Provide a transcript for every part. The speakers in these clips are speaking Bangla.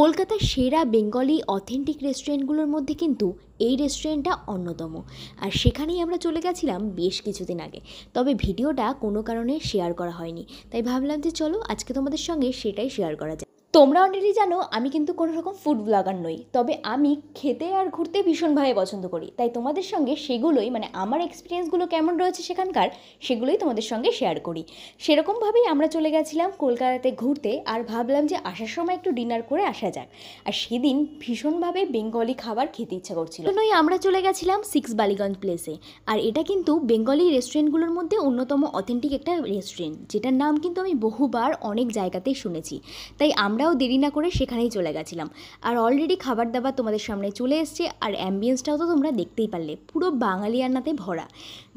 কলকাতার সেরা বেঙ্গলি অথেন্টিক রেস্টুরেন্টগুলোর মধ্যে কিন্তু এই রেস্টুরেন্টটা অন্যতম। আর সেখানেই আমরা চলে গেছিলাম বেশ কিছুদিন আগে। তবে ভিডিওটা কোনো কারণে শেয়ার করা হয়নি, তাই ভাবলাম যে চলো আজকে তোমাদের সঙ্গে সেটাই শেয়ার করা যায়। তোমরা অলরেডি জানো আমি কিন্তু কোনো রকম ফুড ব্লগার নই, তবে আমি খেতে আর ঘুরতে ভীষণভাবে পছন্দ করি। তাই তোমাদের সঙ্গে সেগুলোই আমার এক্সপিরিয়েন্সগুলো কেমন রয়েছে সেখানকার, সেগুলোই তোমাদের সঙ্গে শেয়ার করি। সেরকমভাবেই আমরা চলে গেছিলাম কলকাতাতে ঘুরতে, আর ভাবলাম যে আসার সময় একটু ডিনার করে আসা যাক। আর সেদিন ভীষণভাবে বেঙ্গলি খাবার খেতে ইচ্ছা করছিল, জন্যই আমরা চলে গেছিলাম 6 বালিগঞ্জ প্লেসে। আর এটা কিন্তু বেঙ্গলি রেস্টুরেন্টগুলোর মধ্যে অন্যতম অথেন্টিক একটা রেস্টুরেন্ট, যেটার নাম কিন্তু আমি বহুবার অনেক জায়গাতেই শুনেছি। তাই আমরাও দেরি না করে সেখানেই চলে গেছিলাম। আর অলরেডি খাবার দাবার তোমাদের সামনে চলে এসছে, আর অ্যাম্বিয়েন্সটাও তো তোমরা দেখতেই পারলে, পুরো বাঙালিয়ানাতে ভরা।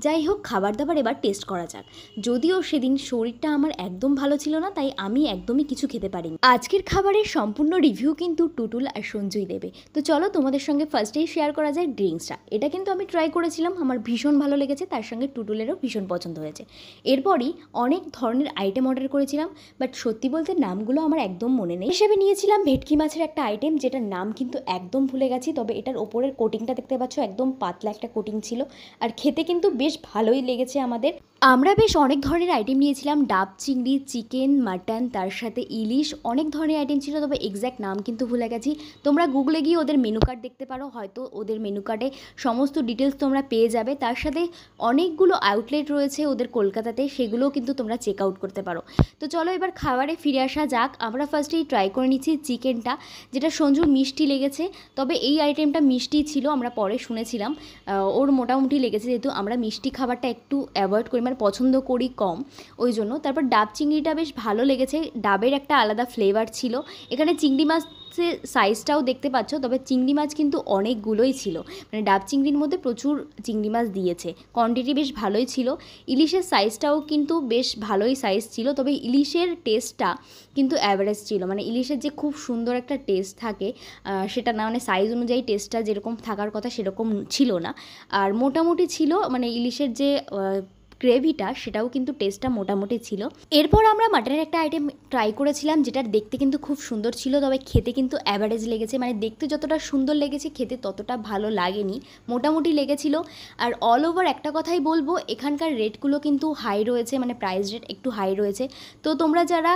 যাই হোক, খাবার দাবার এবার টেস্ট করা যাক। যদিও সেদিন শরীরটা আমার একদম ভালো ছিল না, তাই আমি একদমই কিছু খেতে পারিনি। আজকের খাবারের সম্পূর্ণ রিভিউ কিন্তু টুটুল আর সঞ্জয় দেবে। তো চলো তোমাদের সঙ্গে ফার্স্টেই শেয়ার করা যায় ড্রিঙ্কসটা। এটা কিন্তু আমি ট্রাই করেছিলাম, আমার ভীষণ ভালো লেগেছে, তার সঙ্গে টুটুলেরও ভীষণ পছন্দ হয়েছে। এরপরই অনেক ধরনের আইটেম অর্ডার করেছিলাম, বাট সত্যি বলতে নামগুলো আমার একদম মনে নেই। হিসেবে নিয়েছিলাম ভেটকি মাছের একটা আইটেম, যেটার নাম কিন্তু একদম ভুলে গেছি, তবে এটার ওপরের কোটিংটা দেখতে পাচ্ছ, একদম পাতলা একটা কোটিং ছিল। আর খেতে কিন্তু বেশ ভালোই লেগেছে আমাদের। আমরা বেশ অনেক ধরনের আইটেম নিয়েছিলাম, ডাব চিংড়ি, চিকেন, মাটন, তার সাথে ইলিশ, অনেক ধরনের আইটেম ছিল, তবে এক্স্যাক্ট নাম কিন্তু ভুলে গেছি। তোমরা গুগলে গিয়ে ওদের মেনু কার্ড দেখতে পারো, হয়তো ওদের মেনু কার্ডে সমস্ত ডিটেলস তোমরা পেয়ে যাবে। তার সাথে অনেকগুলো আউটলেট রয়েছে ওদের কলকাতাতে, সেগুলোও কিন্তু তোমরা চেক আউট করতে পারো। তো চলো এবার খাবারে ফিরে আসা যাক। আমরা ফার্স্টেই ট্রাই করে নিচ্ছি চিকেনটা, যেটা সঞ্জুর মিষ্টি লেগেছে। তবে এই আইটেমটা মিষ্টি ছিল, আমরা পরে শুনেছিলাম ওর মোটামুটি লেগেছে, যেহেতু আমরা মিষ্টি খাবারটা একটু অ্যাভয়েড করি, পছন্দ করি কম, ওই জন্য। তারপর ডাব চিংড়িটা বেশ ভালো লেগেছে, ডাবের একটা আলাদা ফ্লেভার ছিল। এখানে চিংড়ি মাছের সাইজটাও দেখতে পাচ্ছ, তবে চিংড়ি মাছ কিন্তু অনেকগুলোই ছিল, ডাব চিংড়ির মধ্যে প্রচুর চিংড়ি মাছ দিয়েছে, কোয়ান্টিটি বেশ ভালোই ছিল। ইলিশের সাইজটাও কিন্তু বেশ ভালোই সাইজ ছিল, তবে ইলিশের টেস্টটা কিন্তু অ্যাভারেজ ছিল। ইলিশের যে খুব সুন্দর একটা টেস্ট থাকে সেটা না, সাইজ অনুযায়ী টেস্টটা যেরকম থাকার কথা সেরকম ছিল না। আর মোটামুটি ছিল, ইলিশের যে গ্রেভিটা সেটাও কিন্তু টেস্টটা মোটামুটি ছিল। এরপর আমরা মাটনের একটা আইটেম ট্রাই করেছিলাম, যেটার দেখতে কিন্তু খুব সুন্দর ছিল, তবে খেতে কিন্তু অ্যাভারেজ লেগেছে। দেখতে যতটা সুন্দর লেগেছে, খেতে ততটা ভালো লাগেনি, মোটামুটি লেগেছিল। আর অল ওভার একটা কথাই বলবো, এখানকার রেটগুলো কিন্তু হাই রয়েছে, প্রাইস রেট একটু হাই রয়েছে। তো তোমরা যারা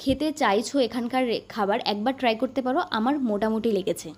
খেতে চাইছো এখানকার খাবার, একবার ট্রাই করতে পারো, আমার মোটামুটি লেগেছে।